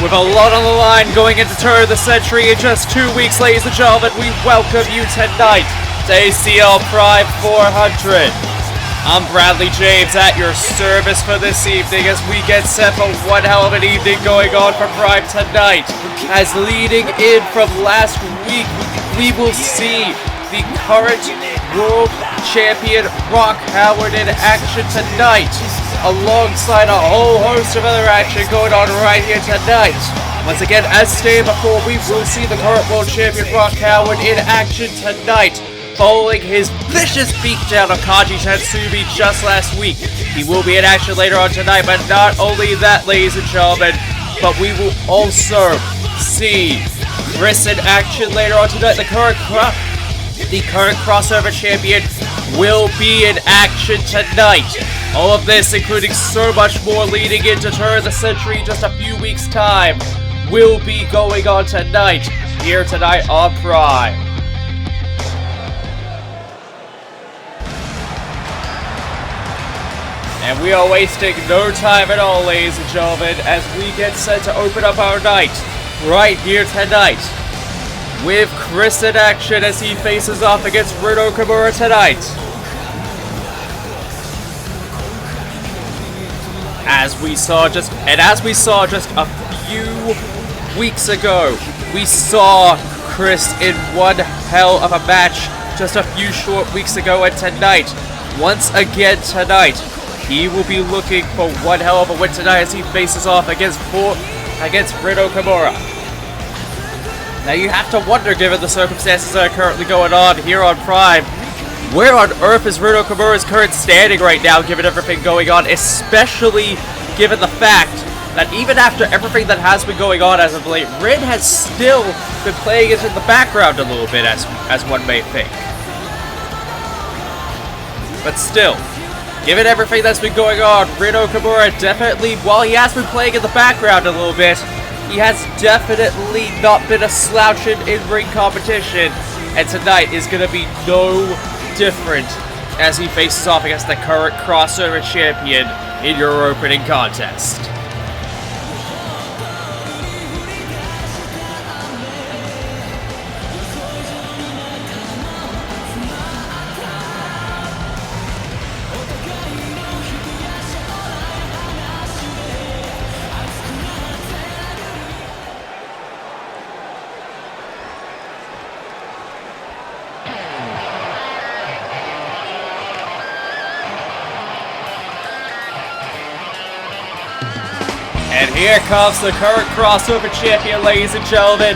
With a lot on the line going into turn of the century in just 2 weeks, ladies and gentlemen, we welcome you tonight to ACL Prime 400. I'm Bradley James at your service for this evening as we get set for one hell of an evening going on for Prime tonight. As leading in from last week, we will see the current world champion Rock Howard in action tonight, alongside a whole host of other action going on right here tonight. Once again, as stated before, we will see the current world champion Rock Howard in action tonight, following his vicious beatdown of Kaji Tatsumi just last week. He will be in action later on tonight, but not only that, ladies and gentlemen, but we will also see Chris in action later on tonight. The current crossover champion will be in action tonight. All of this, including so much more leading into Turn of the Century in just a few weeks' time, will be going on tonight, here tonight on Prime. And we are wasting no time at all, ladies and gentlemen, as we get set to open up our night right here tonight, with Chris in action as he faces off against Rino Kimura tonight. As we saw just a few weeks ago, we saw Chris in one hell of a match just a few short weeks ago, and tonight, once again tonight, he will be looking for one hell of a win tonight as he faces off against Rino Kimura. Now you have to wonder, given the circumstances that are currently going on here on Prime, where on earth is Rino Kimura's current standing right now, given everything going on, especially given the fact that even after everything that has been going on as of late, Rin has still been playing it in the background a little bit, as one may think. But still, given everything that's been going on, Rino Kimura definitely, while he has been playing in the background a little bit, he has definitely not been a slouch in in-ring competition, and tonight is going to be no different as he faces off against the current crossover champion in your opening contest. And here comes the current crossover champion, ladies and gentlemen.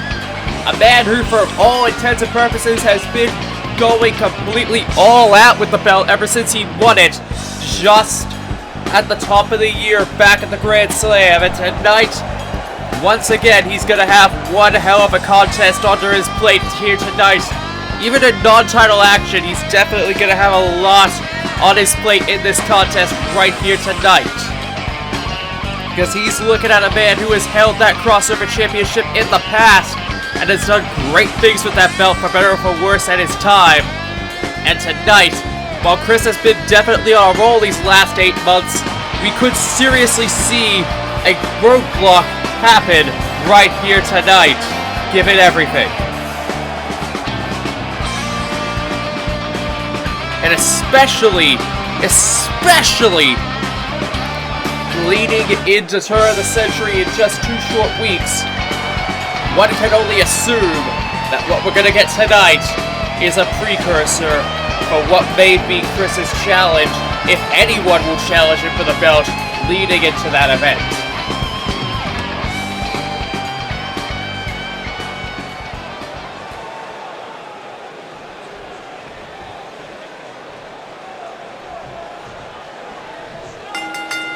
A man who, for all intents and purposes, has been going completely all out with the belt ever since he won it just at the top of the year back at the Grand Slam. And tonight, once again, he's going to have one hell of a contest under his plate here tonight. Even in non-title action, he's definitely going to have a lot on his plate in this contest right here tonight. Because he's looking at a man who has held that crossover championship in the past and has done great things with that belt, for better or for worse, at his time. And tonight, while Chris has been definitely on a roll these last 8 months, we could seriously see a roadblock happen right here tonight, given everything. And especially leading into Turn of the Century in just 2 short weeks, one can only assume that what we're going to get tonight is a precursor for what may be Chris's challenge, if anyone will challenge him for the belt leading into that event.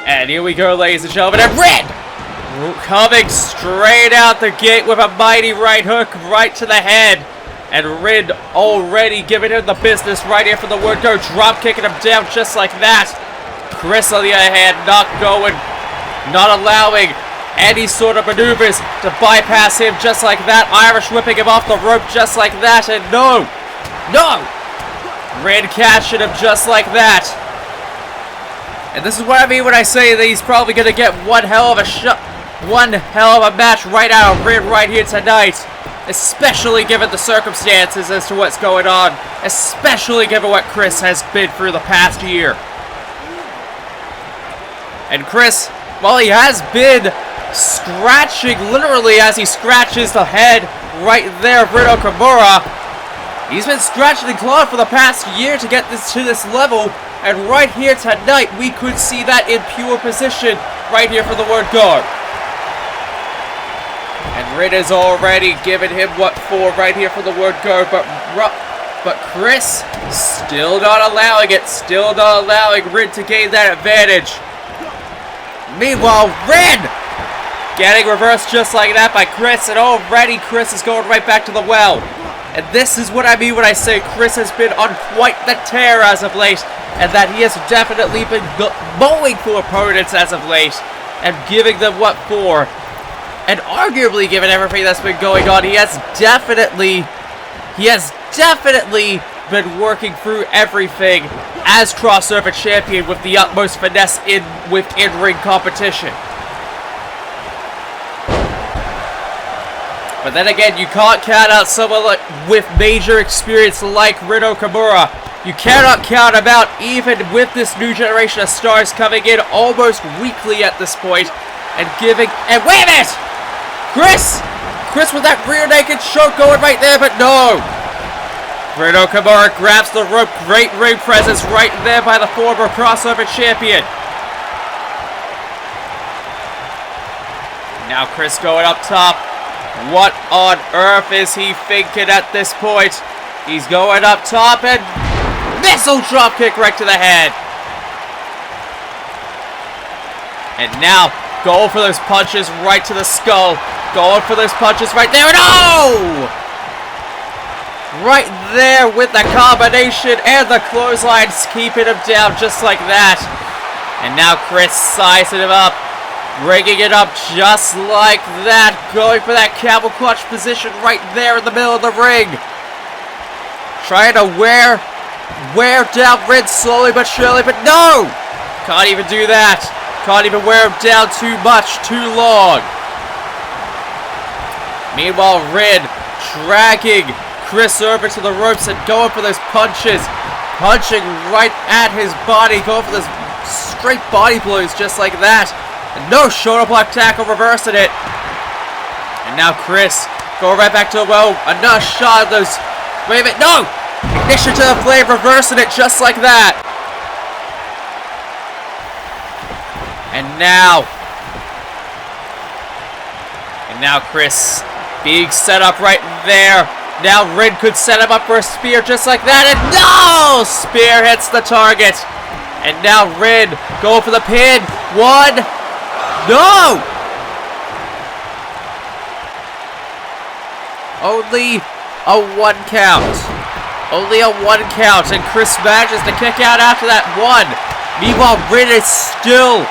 And here we go, ladies and gentlemen, and Rin coming straight out the gate with a mighty right hook right to the head. And Rin already giving him the business right here from the word go, drop kicking him down just like that. Chris, on the other hand, not allowing any sort of maneuvers to bypass him just like that. Irish whipping him off the rope just like that, and no! Rin catching him just like that. And this is what I mean when I say that he's probably going to get one hell of a shot. One hell of a match right out of Rid right here tonight. Especially given the circumstances as to what's going on. Especially given what Chris has been through the past year. And Chris, well, he has been scratching, literally as he scratches the head right there of Rid Okamura. He's been scratching and clawing for the past year to get this to this level. And right here tonight, we could see that in pure position right here for the word guard. And Rid is already giving him what for right here for the word guard, but Chris still not allowing it, still not allowing Rid to gain that advantage. Meanwhile, Rid getting reversed just like that by Chris, and already Chris is going right back to the well. And this is what I mean when I say Chris has been on quite the tear as of late, and that he has definitely been mowing for opponents as of late, and giving them what for. And arguably, given everything that's been going on, he has definitely been working through everything as crossover champion with the utmost finesse with in-ring competition. But then again, you can't count out someone with major experience like Rid Okamura. You cannot count him out even with this new generation of stars coming in almost weekly at this point and giving. And wait a minute! Chris with that rear naked choke going right there, but no! Rid Okamura grabs the rope. Great ring presence right there by the former crossover champion. Now Chris going up top. What on earth is he thinking at this point? He's going up top and missile dropkick right to the head. And now going for those punches right to the skull. Going for those punches right there, and oh! Right there with the combination and the clotheslines, keeping him down just like that. And now Chris sizing him up, bringing it up just like that, going for that camel clutch position right there in the middle of the ring. Trying to wear down Rid slowly but surely, but no! Can't even do that. Can't even wear him down too much, too long. Meanwhile, Rid dragging Chris over to the ropes and going for those punches. Punching right at his body, going for those straight body blows just like that. And no shoulder block tackle, reversing it. And now Chris going right back to the well. Another shot of those. Wait a minute, no! Ignition to the flame, reversing it just like that. And now Chris being set up right there. Now Rid could set him up for a spear just like that, and no! Spear hits the target. And now Rid going for the pin. One. No! Only a 1 count. Only a 1 count, and Chris manages to kick out after that 1. Meanwhile, Rid is still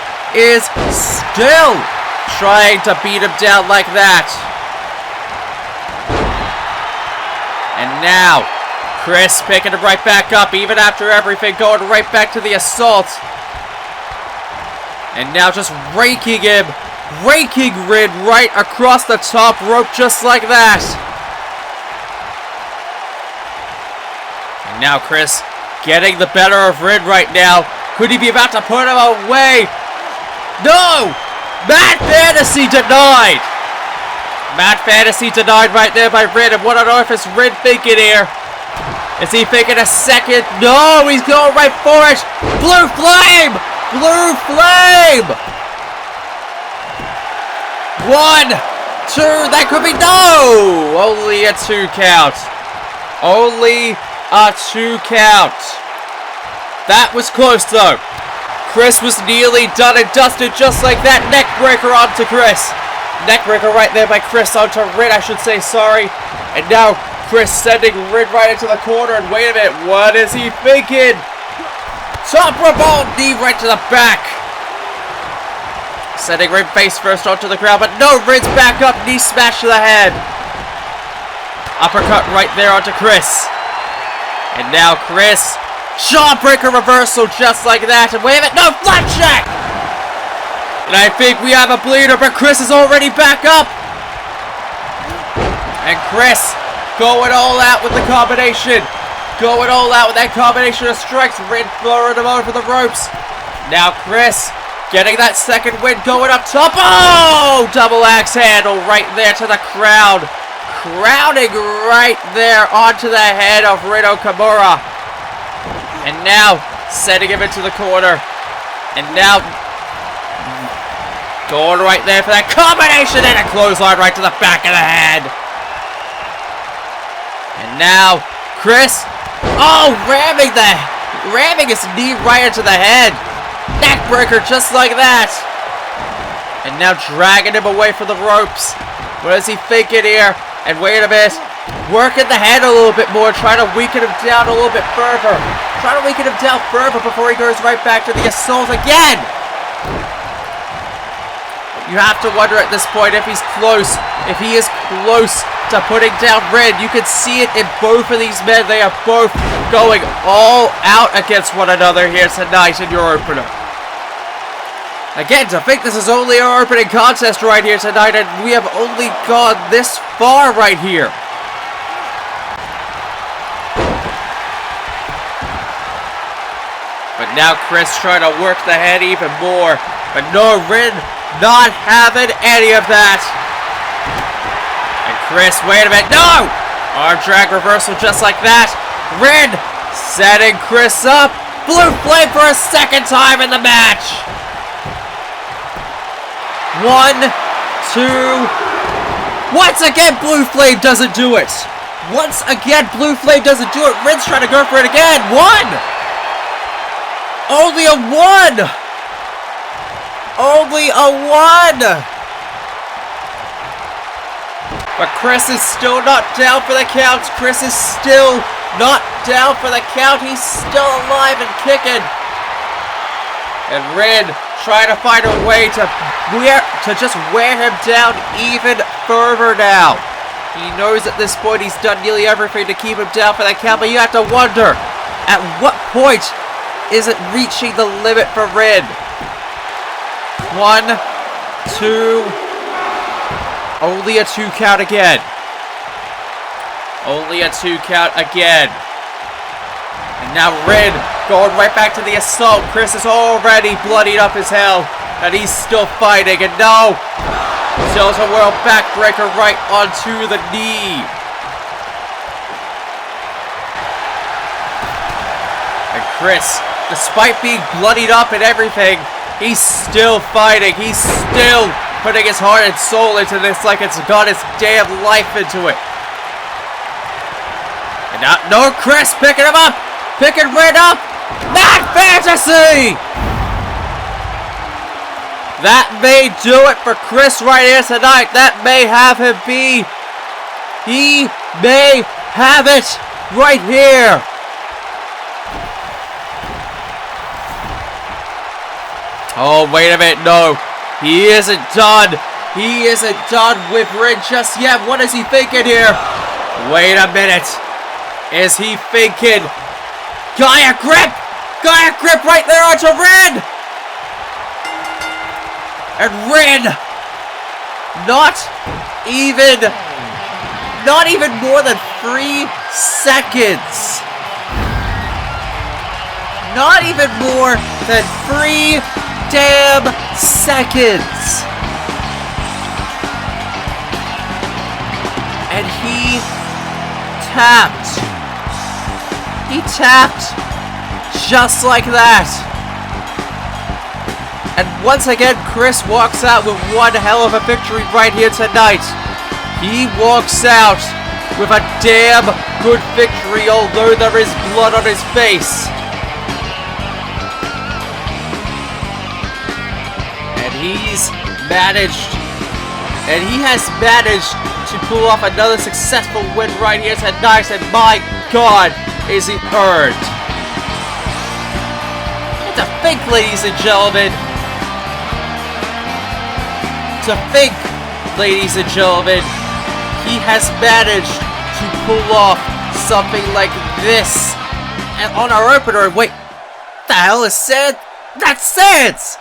trying to beat him down like that. And now, Chris picking him right back up, even after everything, going right back to the assault. And now just raking Rid right across the top rope just like that. And now Chris getting the better of Rid right now. Could he be about to put him away? No! Mad Fantasy denied! Mad Fantasy denied right there by Rid. And what on earth is Rid thinking here? Is he thinking a second? No, he's going right for it. Blue Flame! Blue Flame! 1, 2, that could be no! Only a 2 count. Only a 2 count. That was close though. Chris was nearly done and dusted just like that. Neckbreaker onto Chris. Neckbreaker right there by Chris onto Rid, I should say, sorry. And now Chris sending Rid right into the corner. And wait a minute, what is he thinking? Top rope knee right to the back. Sending Rid face first onto the ground, but no, Rid's back up, knee smash to the head. Uppercut right there onto Chris. And now Chris, jawbreaker reversal just like that. And wait a minute, no, flapjack! And I think we have a bleeder, but Chris is already back up. And Chris going all out with the combination. Going all out with that combination of strikes. Red throwing him over the ropes. Now Chris getting that second win, going up top. Oh! Double axe handle right there to the crowd. Crowding right there onto the head of Rin Okamura. And now setting him into the corner. And now going right there for that combination and a clothesline right to the back of the head. And now Chris, oh, ramming his knee right into the head. Neckbreaker just like that. And now dragging him away from the ropes. What is he thinking here? And wait a minute. Working the head a little bit more. Trying to weaken him down a little bit further. Trying to weaken him down further before he goes right back to the assault again. You have to wonder at this point if he's close. If he is close to putting down Red. You can see it in both of these men. They are both going all out against one another here tonight in your opener. Again, to think this is only our opening contest right here tonight, and we have only gone this far right here. But now Chris trying to work the head even more. But no, Rin not having any of that. And Chris, wait a minute, no! Arm drag reversal just like that. Rin setting Chris up. Blue flame for a second time in the match. 1, 2. Once again, Blue Flame doesn't do it. Once again, Blue Flame doesn't do it. Rin's trying to go for it again. 1. Only a 1. Only a 1. But Chris is still not down for the count. Chris is still not down for the count. He's still alive and kicking. And Rin trying to find a way to just wear him down even further now. He knows at this point he's done nearly everything to keep him down for that count, but you have to wonder, at what point is it reaching the limit for Rin? 1, 2, only a 2 count again. Only a 2 count again. And now Rin going right back to the assault. Chris is already bloodied up as hell. And he's still fighting. And no! Delta World backbreaker right onto the knee. And Chris, despite being bloodied up and everything, he's still fighting. He's still putting his heart and soul into this like it's got his damn life into it. And now, no, Chris picking him up! Picking Red up! Mad Fantasy! That may do it for Chris right here tonight. That may have him be. He may have it right here. Oh, wait a minute. No, he isn't done. He isn't done with Rin just yet. What is he thinking here? Wait a minute. Is he thinking Gaia Grip? Gaia Grip right there onto Rin! And Rin, not even more than 3 seconds. Not even more than 3 damn seconds. And he tapped. He tapped just like that. And once again, Chris walks out with one hell of a victory right here tonight. He walks out with a damn good victory, although there is blood on his face. And he has managed to pull off another successful win right here tonight, and my God, is he earned. And to think, ladies and gentlemen, he has managed to pull off something like this. And on our opener, wait, what the hell is Sans? That's Sans!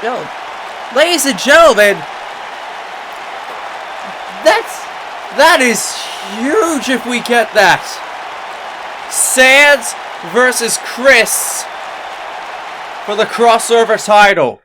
Yo, ladies and gentlemen, that is huge if we get that. Sands versus Chris for the crossover title.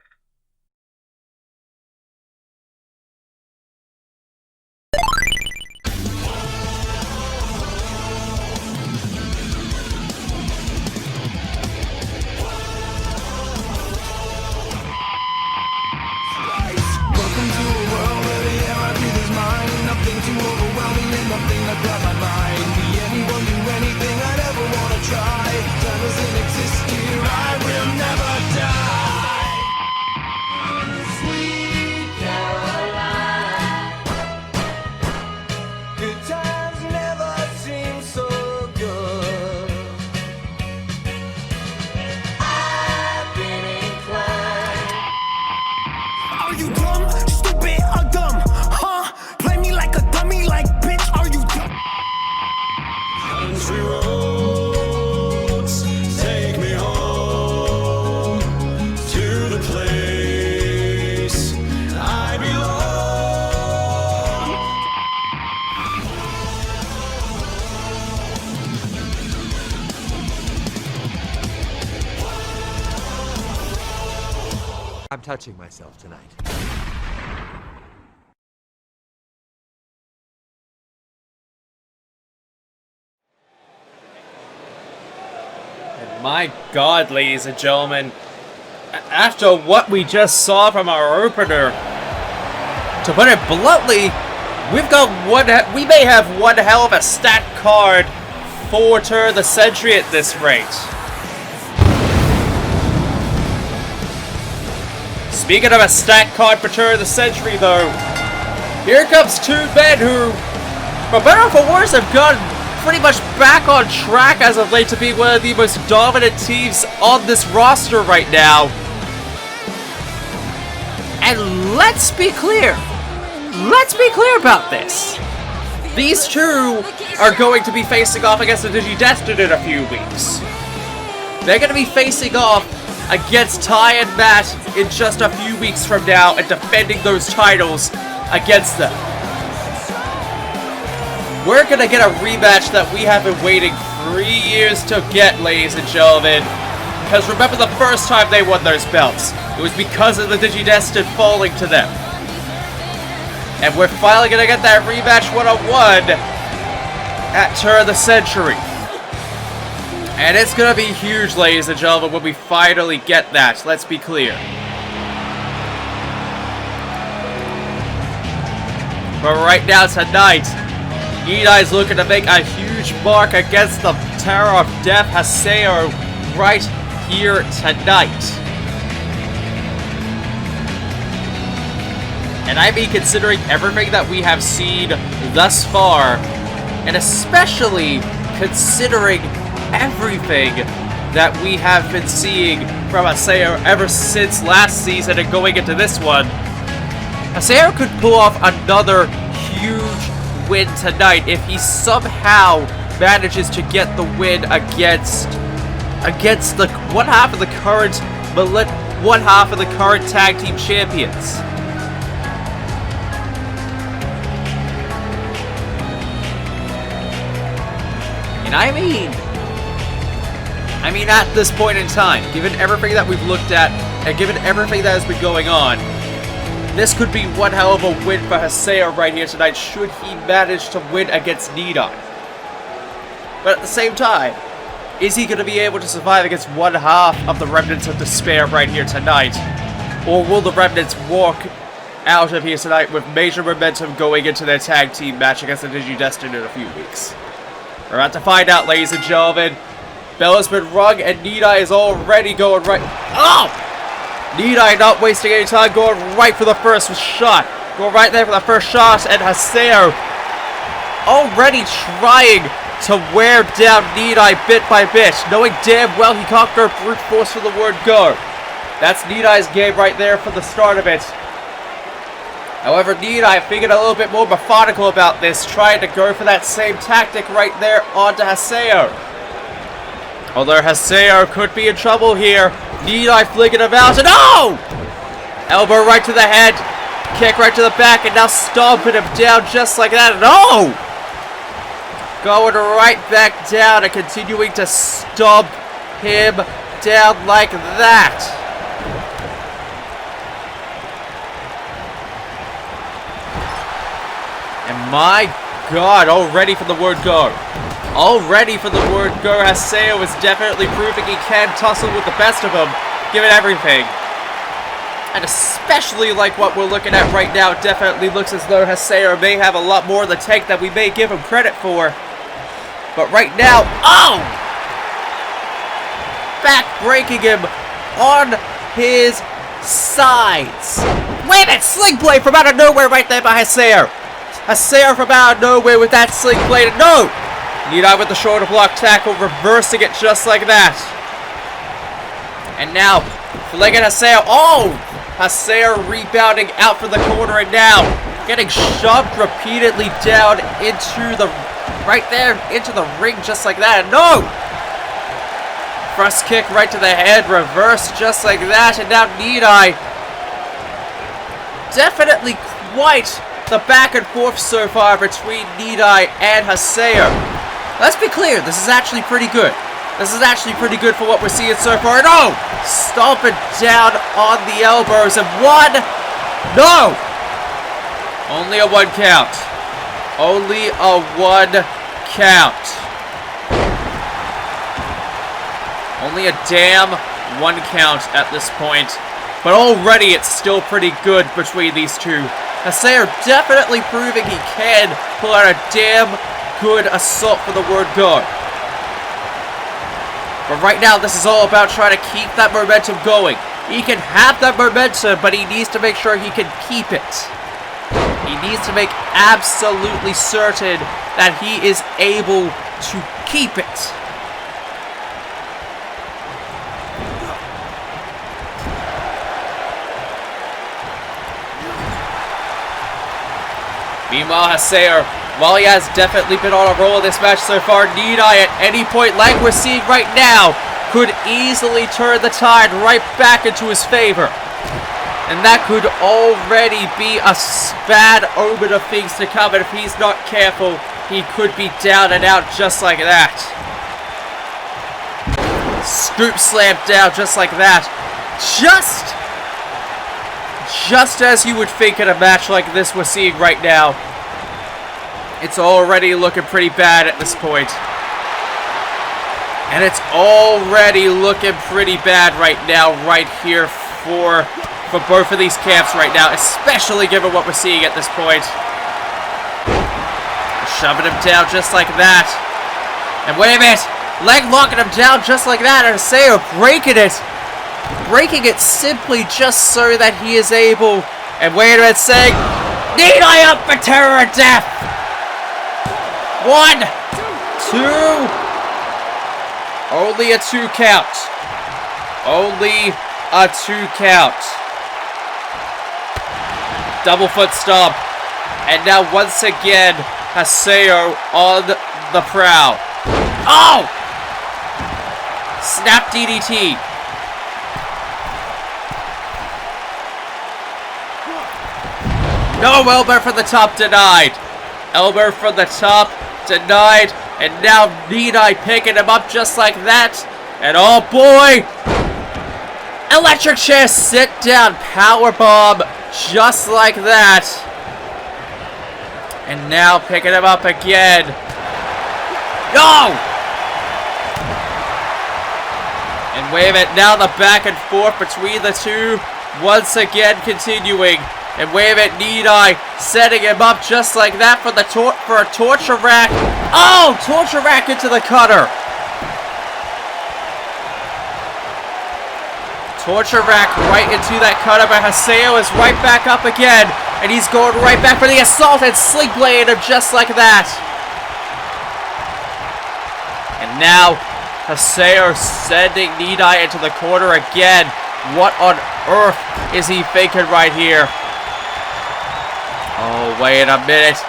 I'm touching myself tonight. And my God, ladies and gentlemen, after what we just saw from our opener, to put it bluntly, we may have one hell of a stat card for Turn of the Century at this rate. Speaking of a stat card for Turn of the Century, though, here comes two men who, for better or for worse, have gotten pretty much back on track as of late to be one of the most dominant teams on this roster right now. And let's be clear about this. These two are going to be facing off against the Digidestined in a few weeks. They're going to be facing off against Ty and Matt in just a few weeks from now and defending those titles against them. We're gonna get a rematch that we have been waiting 3 years to get, ladies and gentlemen. Because remember the first time they won those belts, it was because of the Digidestined falling to them. And we're finally gonna get that rematch 1-on-1 at Turn of the Century. And it's gonna be huge, ladies and gentlemen, when we finally get that. Let's be clear. But right now, tonight, Nidai's looking to make a huge mark against the Tower of Death Haseo right here tonight. And I mean, considering everything that we have seen thus far, and especially considering everything that we have been seeing from Haseo ever since last season and going into this one, Haseo could pull off another huge win tonight if he somehow manages to get the win against the one half of the current tag team champions. And I mean, at this point in time, given everything that we've looked at, and given everything that has been going on, this could be one hell of a win for Haseo right here tonight, should he manage to win against Nidai. But at the same time, is he going to be able to survive against one half of the Remnants of Despair right here tonight? Or will the Remnants walk out of here tonight with major momentum going into their tag team match against the Digidestined in a few weeks? We're about to find out, ladies and gentlemen. Bell has been rung and Nidai is already going right... Oh! Nidai not wasting any time, going right for the first shot. Going right there for the first shot, and Haseo already trying to wear down Nidai bit by bit, knowing damn well he can't go brute force for the word go. That's Nidai's game right there for the start of it. However, Nidai figured a little bit more methodical about this, trying to go for that same tactic right there onto Haseo. Although Haseo could be in trouble here, Nidai flinging him out, and oh! Elbow right to the head, kick right to the back, and now stomping him down just like that, and oh! Going right back down and continuing to stomp him down like that. And my God, already for the word go. Already for the word go, Haseo is definitely proving he can tussle with the best of them, given everything. And especially like what we're looking at right now, it definitely looks as though Haseo may have a lot more in the tank than we may give him credit for. But right now, oh! Back breaking him on his sides. Wait a minute, sling blade from out of nowhere right there by Haseo. Haseo from out of nowhere with that sling blade. No! Nidai with the shoulder block tackle, reversing it just like that. And now, flinging Haseo. Oh! Haseo rebounding out for the corner, and now getting shoved repeatedly down into the... right there, into the ring just like that. No! Thrust kick right to the head, reverse just like that, and now Nidai. Definitely quite the back and forth so far between Nidai and Haseo. Let's be clear, this is actually pretty good. This is actually pretty good for what we're seeing so far. And oh! Stomping down on the elbows, and one! No! Only a 1 count. Only a 1 count. Only a damn 1 count at this point. But already it's still pretty good between these two. Haseo definitely proving he can pull out a damn good assault for the word go. But right now this is all about trying to keep that momentum going. He can have that momentum, but he needs to make sure he can keep it. He needs to make absolutely certain that he is able to keep it. Meanwhile, Haseo, while he has definitely been on a roll in this match so far, Nidai at any point, like we're seeing right now, could easily turn the tide right back into his favor. And that could already be a bad omen of things to come, and if he's not careful, he could be down and out just like that. Scoop slam down just like that. Just as you would think in a match like this we're seeing right now. It's already looking pretty bad at this point. And it's already looking pretty bad right now, right here for both of these camps right now, especially given what we're seeing at this point. Shoving him down just like that. And wait a minute, leg locking him down just like that, and Haseo breaking it. Breaking it simply just so that he is able, and wait a minute, saying, Nidai up for terror and death. 1, 2. Only a 2 count. Only a 2 count. Double foot stomp. And now once again, Haseo on the prowl. Oh! Snap DDT. No, elbow from the top denied. Elbow from the top denied. And now Nidai picking him up just like that. And oh boy! Electric chair sit down powerbomb just like that. And now picking him up again. No! And wait a minute, now the back and forth between the two once again continuing. And wait a minute, Nidai setting him up just like that for a torture rack. Oh, torture rack into the cutter. Torture rack right into that cutter, but Haseo is right back up again. And he's going right back for the assault and sling blade him just like that. And now Haseo sending Nidai into the corner again. What on earth is he thinking right here? Oh, wait a minute.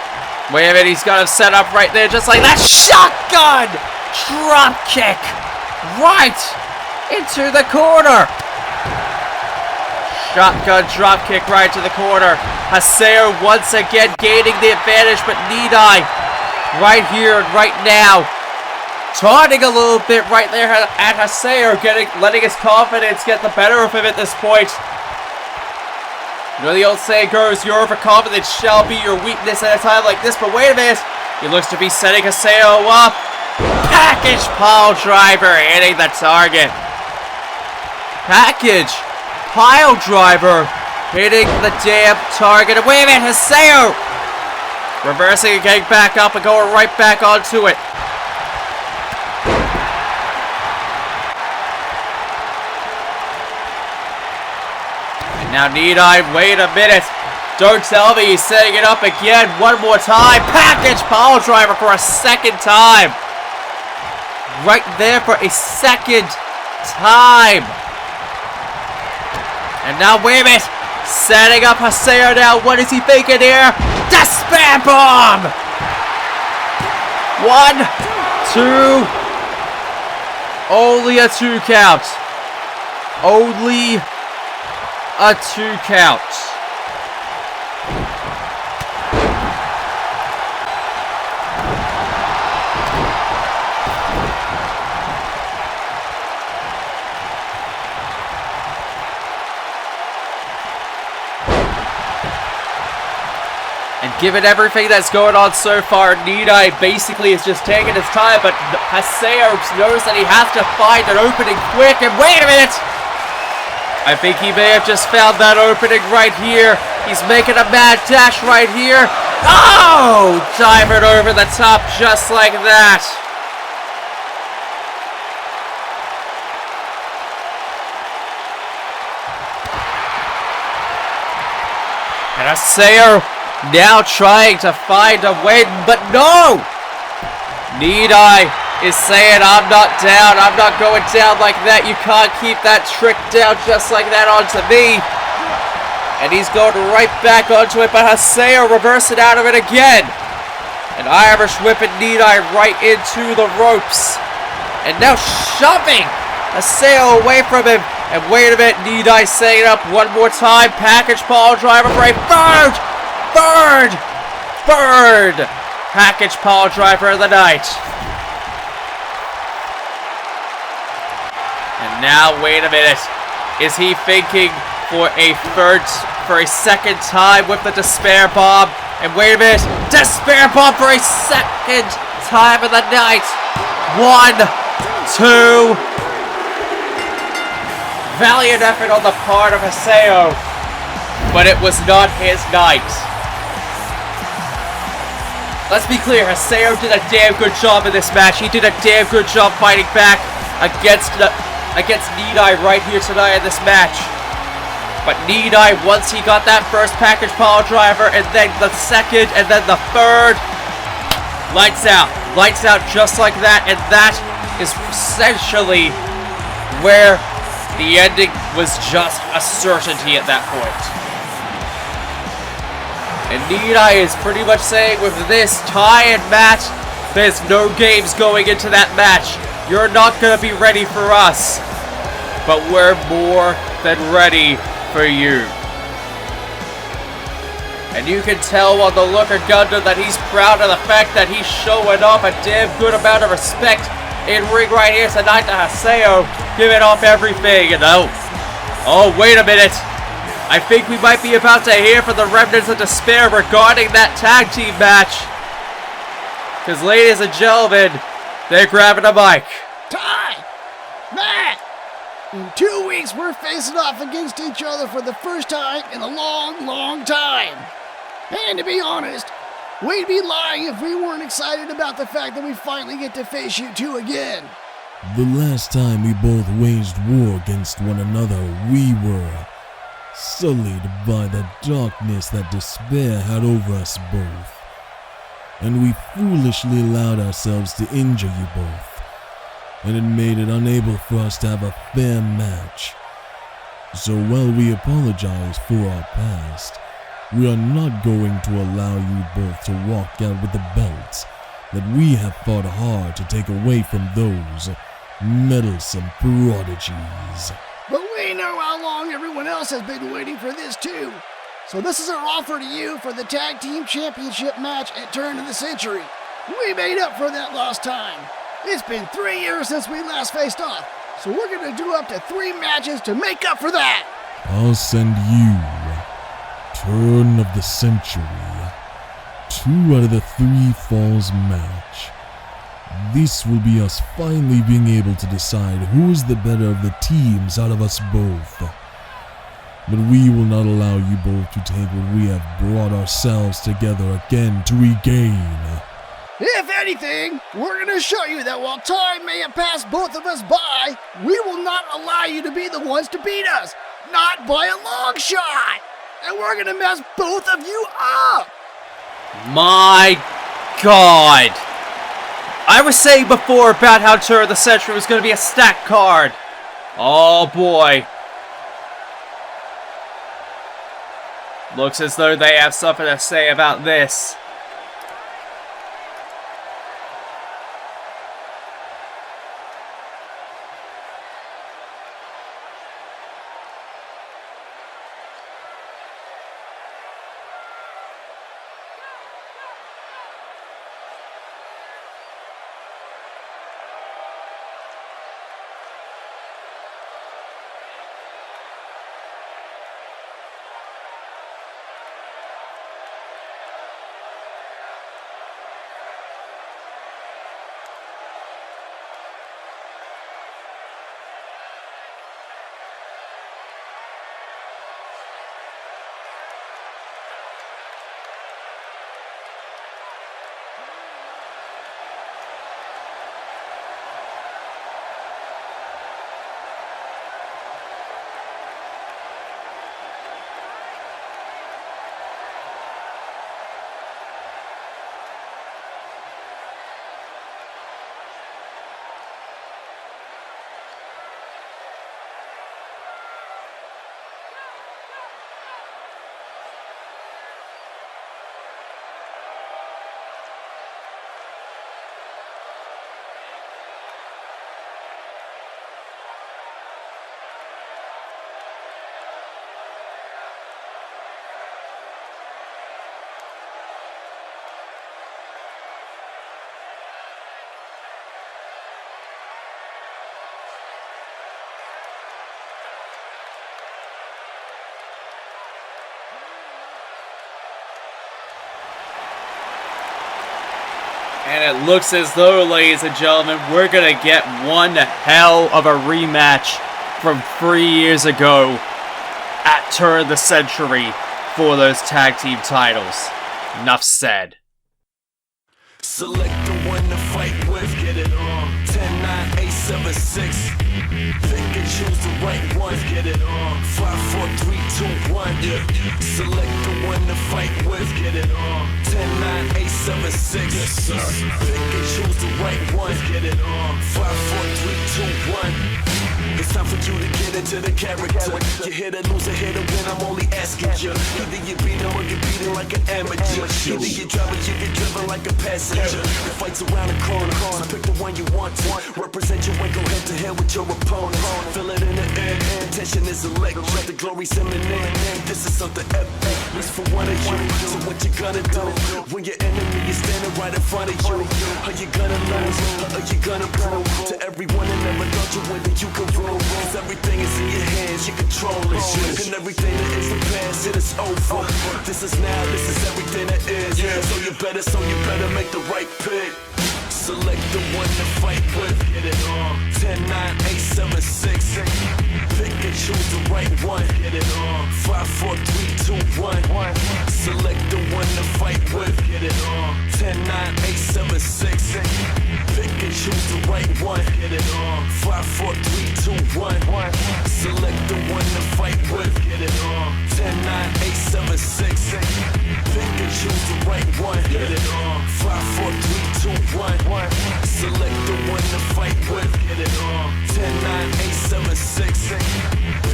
Wait a minute, he's got him set up right there just like that. Shotgun! Drop kick! Right into the corner. Shotgun drop kick right to the corner. Haseo once again gaining the advantage, but Nidai right here and right now taunting a little bit right there at Haseo, letting his confidence get the better of him at this point. You know the old saying goes, your overconfidence shall be your weakness at a time like this, but wait a minute. He looks to be setting Haseo up. Package pile driver hitting the target. Package pile driver hitting the damn target. And wait a minute, Haseo reversing and getting back up and going right back onto it. Now Nidai, wait a minute. Don't tell me he's setting it up again one more time. Package pile driver for a second time. Right there for a second time. And now wait a minute. Setting up Haseo now. What is he thinking here? Despair bomb. 1, 2. Only a 2 count. Only a 2 count. And given everything that's going on so far, Nidai basically is just taking his time, but Haseo knows that he has to find an opening quick. And wait a minute! I think he may have just found that opening right here. He's making a mad dash right here. Oh! Dive it over the top just like that. And Haseo now trying to find a win, but no! Nidai is saying, I'm not down, I'm not going down like that, you can't keep that trick down just like that onto me. And he's going right back onto it, but Haseo reversing out of it again. And Irish whipping Nidai right into the ropes. And now shoving Haseo away from him. And wait a minute, Nidai setting it up one more time. Package pile driver for a third package pile driver of the night. And now, wait a minute. Is he thinking for a second time with the Despair Bomb? And wait a minute. Despair Bomb for a second time of the night. 1, 2. Valiant effort on the part of Haseo. But it was not his night. Let's be clear, Haseo did a damn good job in this match. He did a damn good job fighting back against Nidai right here tonight in this match. But Nidai, once he got that first package pile driver, and then the second, and then the third, lights out just like that, and that is essentially where the ending was just a certainty at that point. And Nidai is pretty much saying with this tie-in match, there's no games going into that match. You're not going to be ready for us, but we're more than ready for you. And you can tell on the look of Gundam that he's proud of the fact that he's showing off a damn good amount of respect in ring right here tonight to Haseo, giving off everything, you know. Oh, wait a minute. I think we might be about to hear from the Remnants of Despair regarding that tag team match. Because, ladies and gentlemen, they're grabbing a mic. Time! Match! In 2 weeks, we're facing off against each other for the first time in a long, long time. And to be honest, we'd be lying if we weren't excited about the fact that we finally get to face you two again. The last time we both waged war against one another, we were sullied by the darkness that despair had over us both. And we foolishly allowed ourselves to injure you both. And it made it unable for us to have a fair match. So while we apologize for our past, we are not going to allow you both to walk out with the belts that we have fought hard to take away from those meddlesome prodigies. But we know how long everyone else has been waiting for this too. So this is our offer to you for the Tag Team Championship match at Turn of the Century. We made up for that lost time. It's been 3 years since we last faced off, so we're gonna do up to 3 matches to make up for that. I'll send you Turn of the Century, 2 out of the 3 falls match. This will be us finally being able to decide who is the better of the teams out of us both. But we will not allow you both to take what we have brought ourselves together again to regain. If anything, we're gonna show you that while time may have passed both of us by, we will not allow you to be the ones to beat us. Not by a long shot! And we're gonna mess both of you up! My God! I was saying before about how Turn of the Century was going to be a stacked card. Oh boy. Looks as though they have something to say about this. And it looks as though, ladies and gentlemen, we're going to get one hell of a rematch from 3 years ago at Turn of the Century for those tag team titles. Enough said. Select the one to fight with, get it on. 10, 9, 8, 7, 6. Pick and choose the right one, get it on. 5, 4, 3, 2, 1, yeah. Select the one to fight with, get it on. 10, 9, 8, 7, 6. Yes, sir. Pick and choose the right one, get it on. 5, 4, 3, 2, 1. It's time for you to get into the character. You're here to lose or here to win, I'm only asking you. Either you beat him or you beat him like an amateur. Either you drive or you get driven like a passenger. The fight's around the corner, so pick the one you want to. Represent your way, go head to head with your opponent. Feel it in the air, tension is electric. The glory's imminent, this is something epic. It's for one of you, so what you gonna do? When your enemy is standing right in front of you, are you gonna lose, or are you gonna prove to everyone that never thought you win that you can rule? Cause everything is in your hands, you control it. And everything that is the past, it is over. This is now, this is everything that is. So you better make the right pick. Select the one to fight with. Get it on. 10, 9, 8, 7, 6. Pick and choose the right one. Get it on. 5, 4, 3, 2, 1. Select the one to fight with. Get it on. 10, 9, 8, 7, 6. Pick and choose the right one. Get it on. 5, 4, 3, 2, 1. Select the one to fight with. Get it on. 10, 9, 8, 7, 6. Pick and choose the right one. Get it on. 5, 4, 3, 2, 1. Select the one to fight with. Get it on. 10, 9, 8, 7, 6. Pick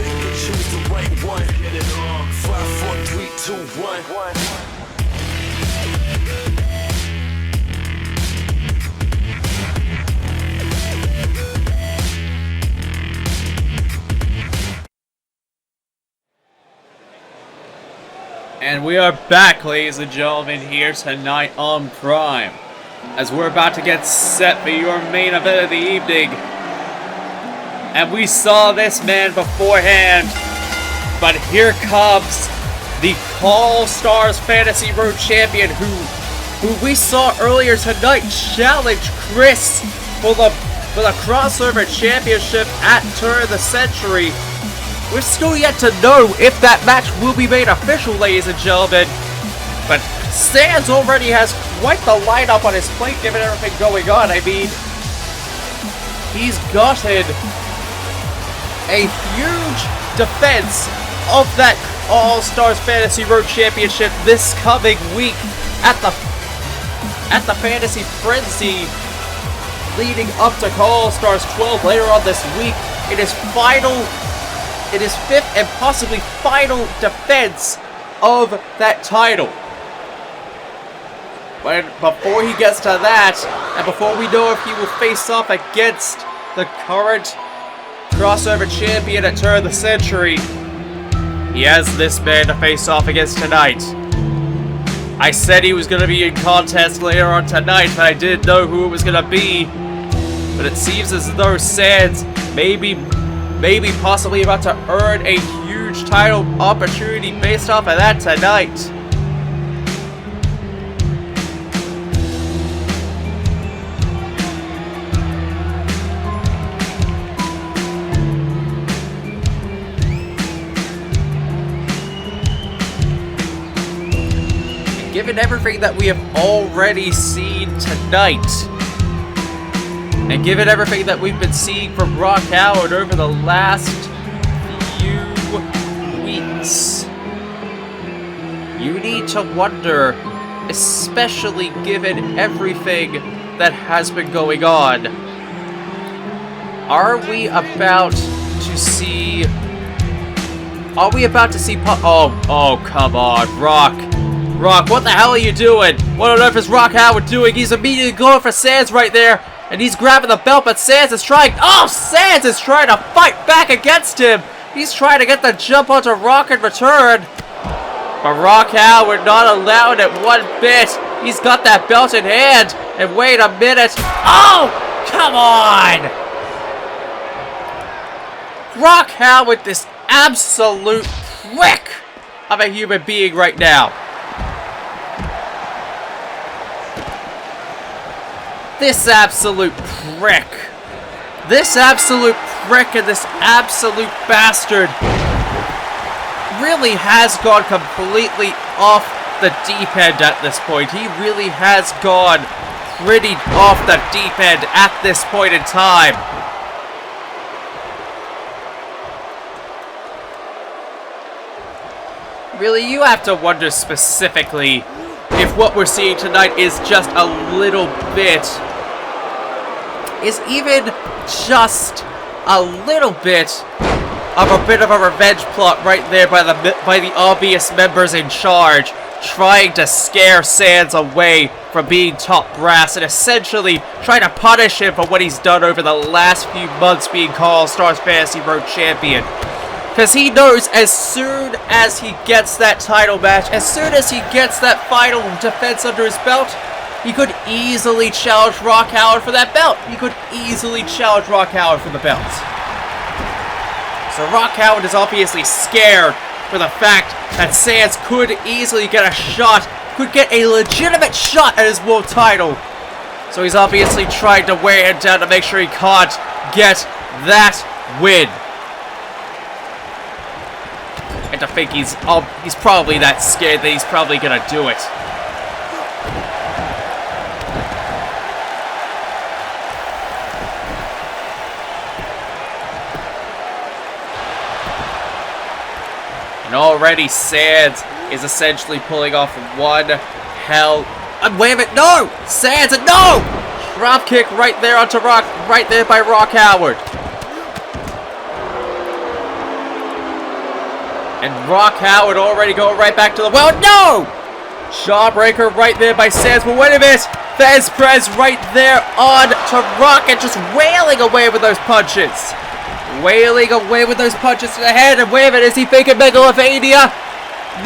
and choose the right one. Get it on. 5, 4, 3, 2, 1. And we are back, ladies and gentlemen, here tonight on Prime, as we're about to get set for your main event of the evening. And we saw this man beforehand, but here comes the All Stars Fantasy Road Champion, who we saw earlier tonight challenge Chris for the crossover championship at Turn of the Century. We're still yet to know if that match will be made official, ladies and gentlemen. But Sans already has quite the lineup on his plate, given everything going on. I mean, he's gotten a huge defense of that All-Stars Fantasy Road Championship this coming week at the Fantasy Frenzy, leading up to All-Stars 12 later on this week. It is fifth and possibly final defense of that title. But before he gets to that, and before we know if he will face off against the current crossover champion at Turn of the Century, he has this man to face off against tonight. I said he was going to be in contest later on tonight, and I didn't know who it was going to be. But it seems as though Sans maybe possibly about to earn a huge title opportunity based off of that tonight. And given everything that we have already seen tonight, and given everything that we've been seeing from Rock Howard over the last few weeks, you need to wonder, especially given everything that has been going on, are we about to see... Oh, come on, Rock, what the hell are you doing? What on earth is Rock Howard doing? He's immediately going for Sans right there. And he's grabbing the belt, but Sans is trying... Oh, Sans is trying to fight back against him. He's trying to get the jump onto Rock in return. But Rock Howard not allowing it one bit. He's got that belt in hand. And wait a minute. Oh, come on. Rock Howard, this absolute prick of a human being right now. This absolute prick and this absolute bastard really has gone completely off the deep end at this point. He really has gone pretty off the deep end at this point in time. Really, you have to wonder specifically if what we're seeing tonight is just a little bit... is even just a little bit of a revenge plot right there by the obvious members in charge, trying to scare Sans away from being top brass and essentially trying to punish him for what he's done over the last few months being All-Stars Fantasy Road Champion. Because he knows as soon as he gets that title match, as soon as he gets that final defense under his belt, he could easily challenge Rock Howard for that belt. He could easily challenge Rock Howard for the belt. So Rock Howard is obviously scared for the fact that Sans could easily get a shot, could get a legitimate shot at his world title So he's obviously trying to wear him down to make sure he can't get that win. And to think he's probably that scared that he's probably gonna do it. And already Sands is essentially pulling off one hell. Wait a minute, no! Sands, no! Drop kick right there onto Rock, right there by Rock Howard. And Rock Howard already going right back to the well. No! Jawbreaker right there by Sands. But wait a minute. Fez Prez right there on to Rock and just wailing away with those punches. Wailing away with those punches to the head. And wait a minute. Is he thinking Megalovania?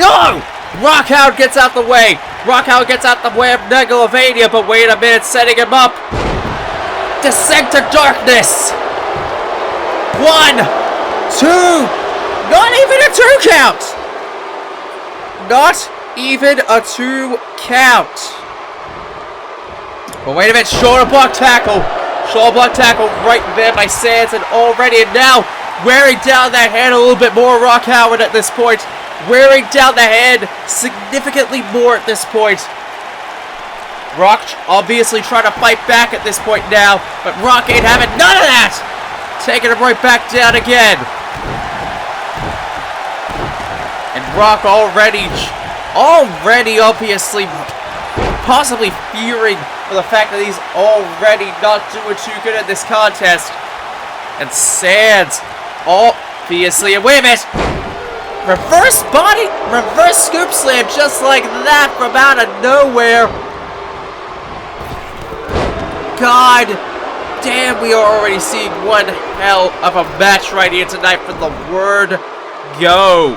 No! Rock Howard gets out the way. Rock Howard gets out the way of Megalovania. But wait a minute. Setting him up. Descent to darkness. 1, 2. Not even a 2 count! Not even a 2 count. But wait a minute, shoulder block tackle. Shoulder block tackle right there by Sands and already and now wearing down that head a little bit more. Rock Howard at this point. Wearing down the head significantly more at this point. Rock obviously trying to fight back at this point now, but Rock ain't having none of that! Taking him right back down again. And Rock already obviously possibly fearing for the fact that he's already not doing too good at this contest. And Sands obviously, and wait a minute, reverse scoop slam just like that from out of nowhere. God damn, we are already seeing one hell of a match right here tonight from the word go.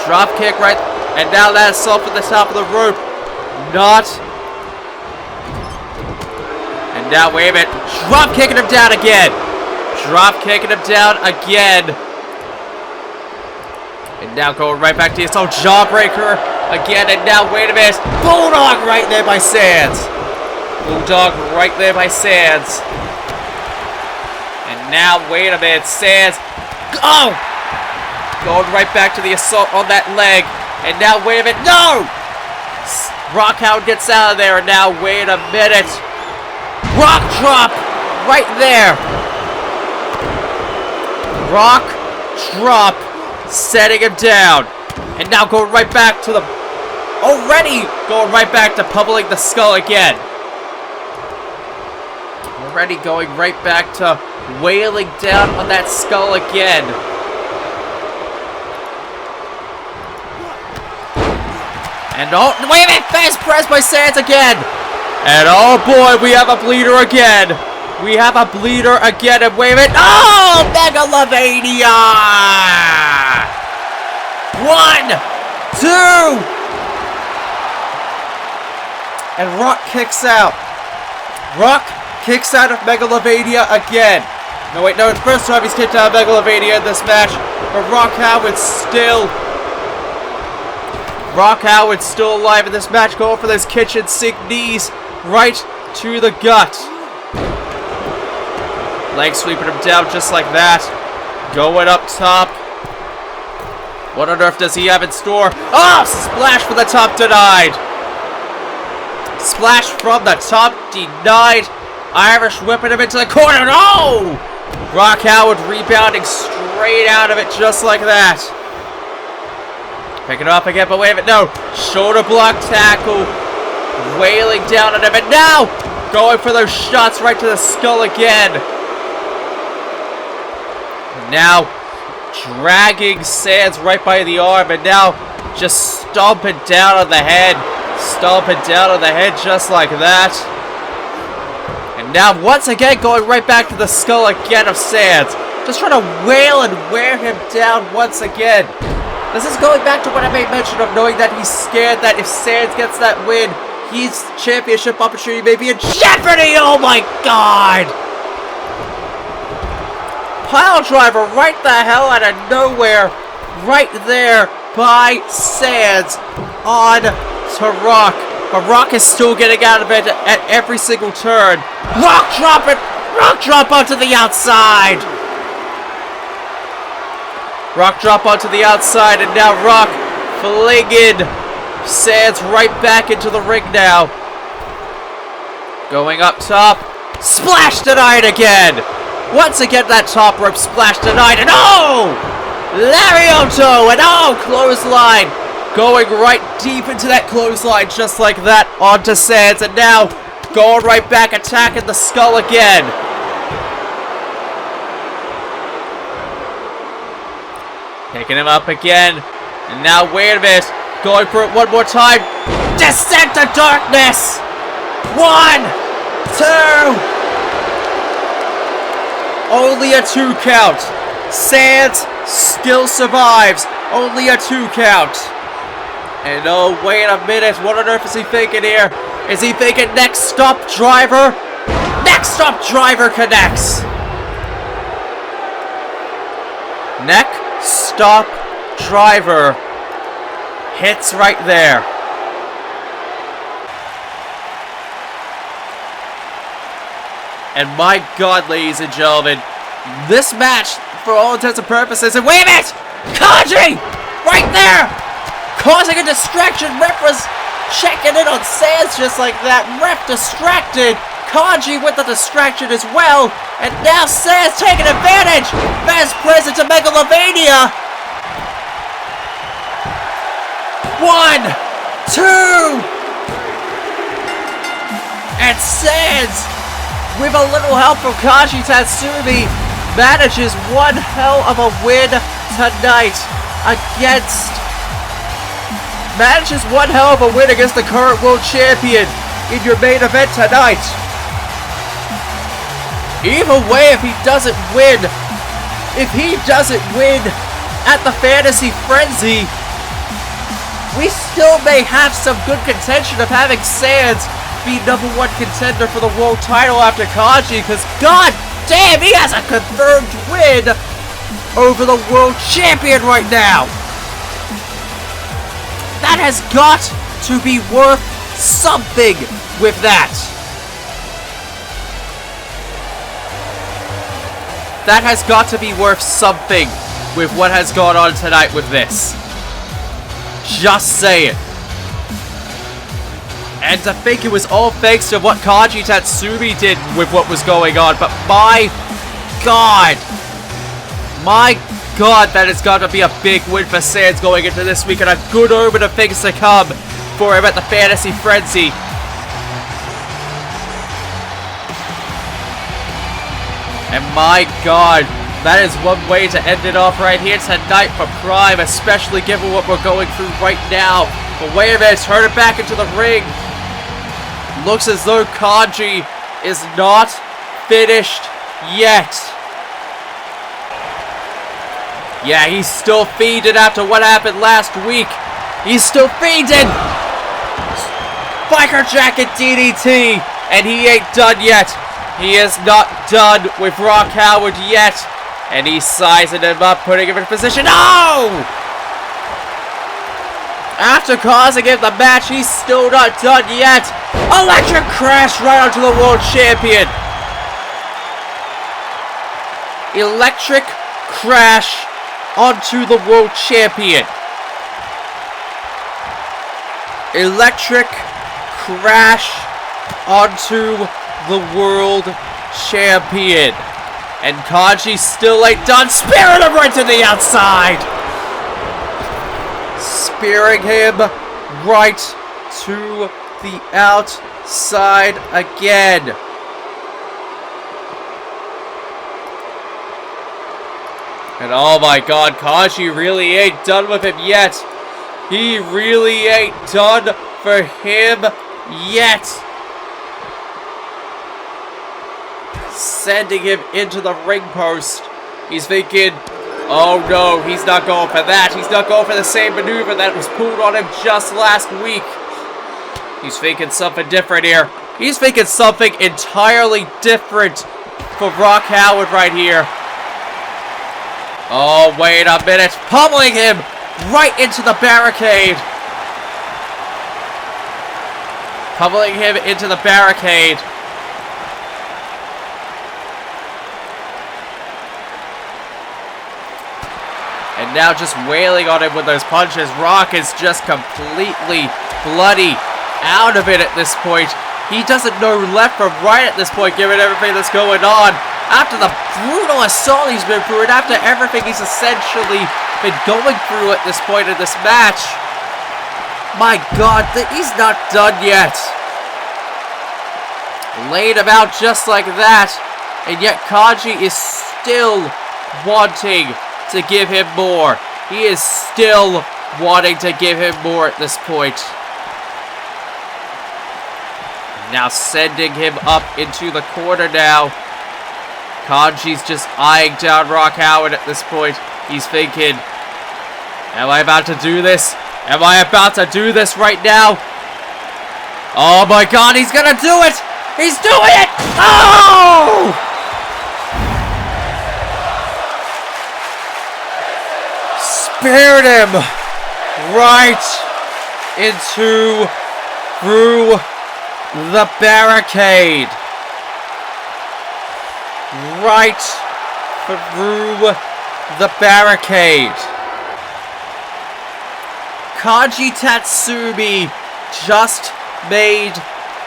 Drop kick right, and now that assault at the top of the rope. Not. And now, wait a minute. Drop kicking him down again. Drop kicking him down again. And now going right back to the assault. Jawbreaker again, and now, wait a minute. Bulldog right there by Sands. Bulldog right there by Sands. And now, wait a minute. Sands. Oh! Going right back to the assault on that leg. And now, wait a minute. No! Rock Howard gets out of there. And now, wait a minute. Rock drop. Right there. Rock drop. Setting him down. And now going right back to the... Already going right back to pummeling the skull again. Already going right back to wailing down on that skull again. And oh, wait a minute, fast press by Sands again. And oh boy, we have a bleeder again. We have a bleeder again, and wait a minute. Oh, Megalovania! 1, 2. And Rock kicks out. Rock kicks out of Megalovania again. No, wait, no, it's the first time he's kicked out of Megalovania in this match. But Rock Howard's still alive in this match, going for those kitchen sink knees right to the gut. Leg sweeping him down just like that. Going up top. What on earth does he have in store? Oh, splash from the top denied. Splash from the top denied. Irish whipping him into the corner. No! Rock Howard rebounding straight out of it just like that. Pick it up again, but wait a minute, no. Shoulder block tackle. Wailing down on him, and now going for those shots right to the skull again. Now dragging Sands right by the arm, and now just stomping down on the head. Stomping down on the head just like that. And now once again going right back to the skull again of Sands. Just trying to wail and wear him down once again. This is going back to what I made mention of, knowing that he's scared that if Sands gets that win, his championship opportunity may be in jeopardy. Oh my god! Pile driver right the hell out of nowhere. Right there by Sands on to Rock. But Rock is still getting out of it at every single turn. Rock drop it! Rock drop onto the outside! Rock drop onto the outside, and now Rock flinging Sands right back into the ring now. Going up top. Splash denied again! Once again, that top rope splash denied, and oh! Lariato, and oh! Clothesline! Going right deep into that clothesline, just like that, onto Sands, and now going right back, attacking the skull again. Picking him up again, and now wait a minute, going for it one more time. Descent to darkness! 1, 2. Only a 2 count. Sands still survives. Only a 2 count. And oh, wait a minute, what on earth is he thinking here? Is he thinking next stop driver? Next stop driver connects. Neck stop driver hits right there. And my God, ladies and gentlemen, this match, for all intents and purposes, and wait a minute! Kaji! Right there! Causing a distraction. Ref was checking in on Sands just like that. Ref distracted. Kaji with the distraction as well. And now Sands taking advantage. Best present to Megalovania. 1, 2. And Sands, with a little help from Kaji Tatsumi, manages one hell of a win tonight against... Manages one hell of a win against the current world champion in your main event tonight. Either way, if he doesn't win at the Fantasy Frenzy, we still may have some good contention of having Sands be #1 contender for the world title after Kaji, because god damn, he has a confirmed win over the world champion right now. That has got to be worth something with that. That has got to be worth something with what has gone on tonight with this. Just saying. And to think it was all thanks to what Kaji Tatsumi did with what was going on, but my God, that has got to be a big win for Sands going into this week, and a good omen of things to come for him at the Fantasy Frenzy. And my God, that is one way to end it off right here tonight for Prime, especially given what we're going through right now. But wait a minute, turn it back into the ring. Looks as though Kaji is not finished yet. Yeah, he's still feeding after what happened last week. He's still feeding. Biker Jacket DDT. And he ain't done yet. He is not done with Rock Howard yet. And he's sizing him up, putting him in position. Oh! After causing him the match, he's still not done yet. Electric crash right onto the world champion. Electric crash onto the world champion. Electric crash onto the world champion. And Kaji still ain't done. Spearing him right to the outside. Spearing him right to the outside again. And oh my God, Kaji really ain't done with him yet. He really ain't done for him yet. Sending him into the ring post. He's thinking, oh no, he's not going for that. He's not going for the same maneuver that was pulled on him just last week. He's thinking something different here. He's thinking something entirely different for Rock Howard right here. Oh, wait a minute. Pummeling him right into the barricade. pummeling him into the barricade. And now just wailing on him with those punches. Rock is just completely bloody out of it at this point. He doesn't know left from right at this point, given everything that's going on. After the brutal assault he's been through, and after everything he's essentially been going through at this point in this match. My God, he's not done yet. Laid him out just like that. And yet Kaji is still wanting to give him more. He is still wanting to give him more at this point. Now sending him up into the corner now. Kanji's just eyeing down Rock Howard at this point. He's thinking, am I about to do this? Am I about to do this right now? Oh my God, he's gonna do it! He's doing it! Oh! Speared him right through the barricade. Right through the barricade. Kaji Tatsumi just made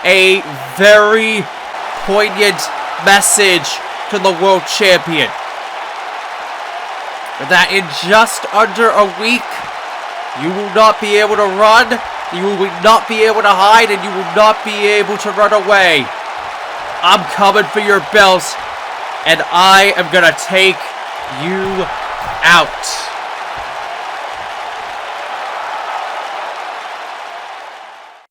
a very poignant message to the world champion. That in just under a week, you will not be able to run, you will not be able to hide, and you will not be able to run away. I'm coming for your belt, and I am gonna take you out.